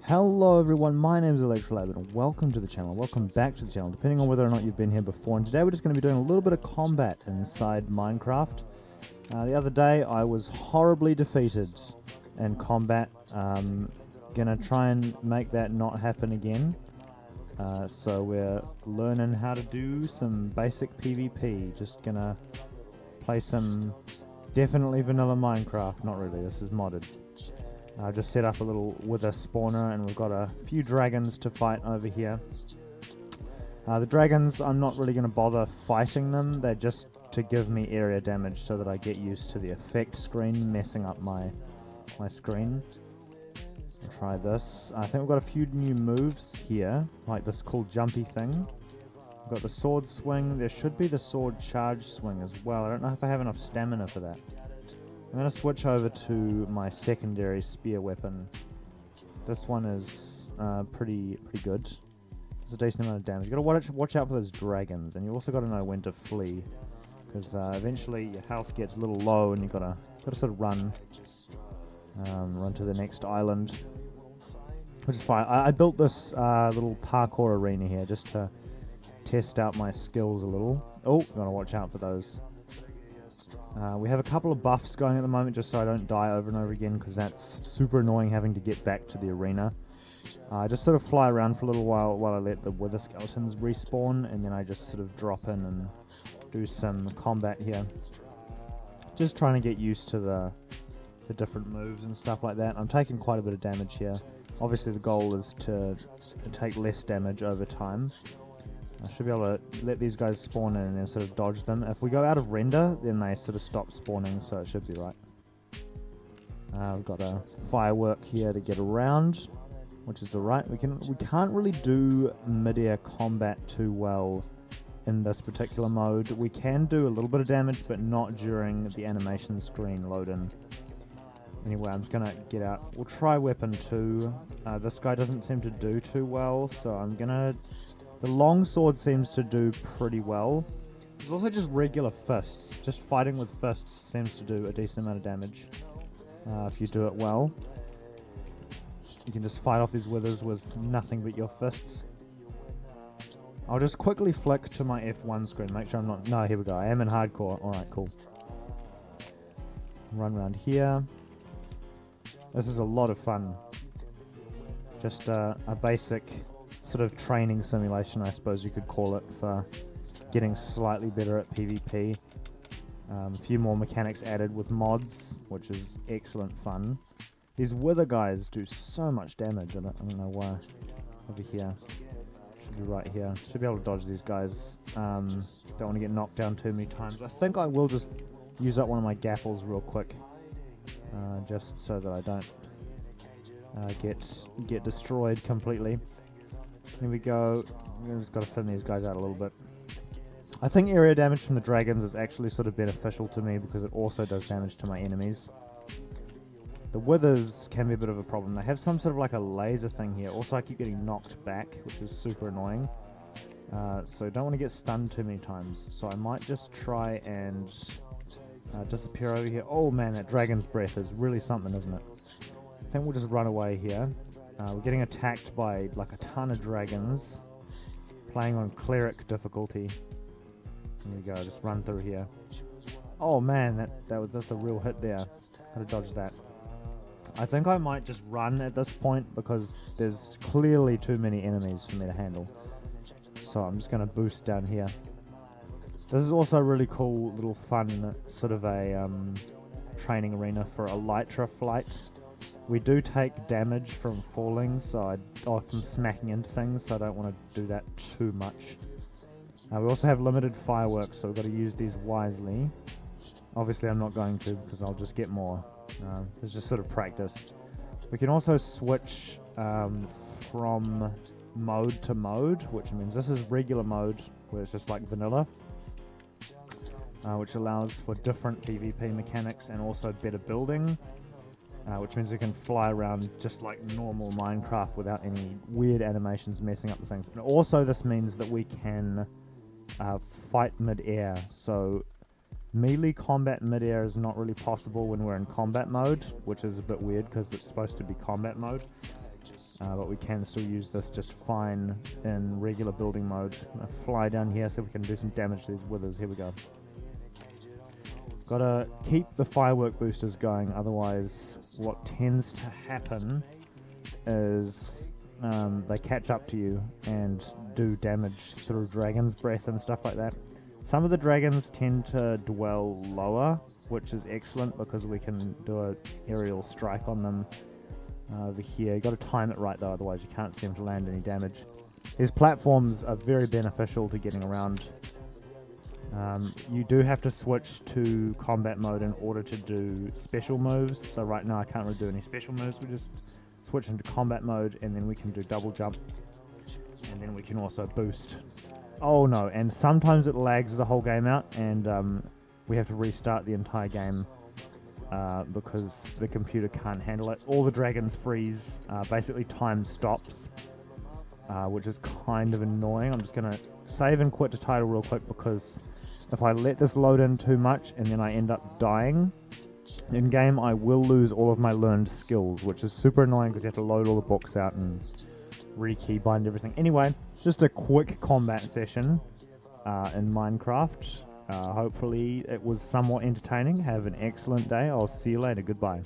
Hello everyone, my name is Olectralab and welcome to the channel, welcome back to the channel, depending on whether or not you've been here before. And today we're just going to be doing a little bit of combat inside Minecraft. The other day I was horribly defeated in combat. Gonna try and make that not happen again. So we're learning how to do some basic PvP, just gonna play some definitely vanilla Minecraft, not really, this is modded. I've just set up a little wither spawner and we've got a few dragons to fight over here. The dragons, I'm not really going to bother fighting them, they're just to give me area damage so that I get used to the effect screen messing up my screen. I'll try this. I think we've got a few new moves here, like this cool jumpy thing. We've got the sword swing, there should be the sword charge swing as well. I don't know if I have enough stamina for that. I'm going to switch over to my secondary spear weapon. This one is pretty good. It's a decent amount of damage. You've got to watch out for those dragons, and you also got to know when to flee, because eventually your health gets a little low, and you've got to sort of run to the next island, which is fine. I built this little parkour arena here just to test out my skills a little. Oh, got to watch out for those. We have a couple of buffs going at the moment just so I don't die over and over again, because that's super annoying having to get back to the arena. I just sort of fly around for a little while I let the wither skeletons respawn, and then I just sort of drop in and do some combat here. Just trying to get used to the different moves and stuff like that. I'm taking quite a bit of damage here. Obviously the goal is to take less damage over time. I should be able to let these guys spawn in and then sort of dodge them. If we go out of render, then they sort of stop spawning, so it should be right. We've got a firework here to get around, which is alright. We can't really do mid-air combat too well in this particular mode. We can do a little bit of damage, but not during the animation screen load-in. Anyway, I'm just going to get out. We'll try weapon 2. This guy doesn't seem to do too well, so I'm going to... The long sword seems to do pretty well. There's also just regular fists. Just fighting with fists seems to do a decent amount of damage if you do it well. You can just fight off these withers with nothing but your fists. I'll just quickly flick to my F1 screen, make sure I'm not... No, here we go. I am in hardcore. Alright, cool. Run around here. This is a lot of fun. Just a basic... sort of training simulation, I suppose you could call it, for getting slightly better at PvP. A few more mechanics added with mods, which is excellent fun. These wither guys do so much damage. I don't know why. Over here. Should be right here. Should be able to dodge these guys. Don't want to get knocked down too many times. I think I will just use up one of my gapples real quick. Just so that I don't get destroyed completely. Here we go. We've just got to thin these guys out a little bit. I think area damage from the dragons is actually sort of beneficial to me because it also does damage to my enemies. The withers can be a bit of a problem. They have some sort of like a laser thing here. Also, I keep getting knocked back, which is super annoying. So don't want to get stunned too many times. So I might just try and disappear over here. Oh man, that dragon's breath is really something, isn't it? I think we'll just run away here. We're getting attacked by like a ton of dragons. Playing on cleric difficulty. There we go, just run through here. Oh man, that's a real hit there. How to dodge that. I think I might just run at this point because there's clearly too many enemies for me to handle. So I'm just going to boost down here. This is also a really cool little fun sort of a training arena for elytra flight. We do take damage from falling, from smacking into things, so I don't want to do that too much. We also have limited fireworks, so we've got to use these wisely. Obviously I'm not going to, because I'll just get more. It's just sort of practice. We can also switch from mode to mode, which means this is regular mode, where it's just like vanilla. Which allows for different PvP mechanics and also better building. Which means we can fly around just like normal Minecraft without any weird animations messing up the things. And also this means that we can fight mid-air. So melee combat mid-air is not really possible when we're in combat mode, which is a bit weird because it's supposed to be combat mode. but we can still use this just fine in regular building mode. I'm gonna fly down here so we can do some damage to these withers. Here we go. Gotta keep the firework boosters going, otherwise what tends to happen is they catch up to you and do damage through dragon's breath and stuff like that. Some of the dragons tend to dwell lower, which is excellent because we can do an aerial strike on them over here. You got to time it right though, otherwise you can't seem to land any damage. These platforms are very beneficial to getting around. You do have to switch to combat mode in order to do special moves. So right now I can't really do any special moves. We just switch into combat mode and then we can do double jump. And then we can also boost. Oh no, and sometimes it lags the whole game out and we have to restart the entire game because the computer can't handle it. All the dragons freeze. Basically time stops, which is kind of annoying. I'm just going to save and quit the title real quick because if I let this load in too much and then I end up dying in game, I will lose all of my learned skills, which is super annoying because you have to load all the books out and re-keybind everything. Anyway, just a quick combat session in Minecraft. Hopefully it was somewhat entertaining. Have an excellent day. I'll see you later. Goodbye.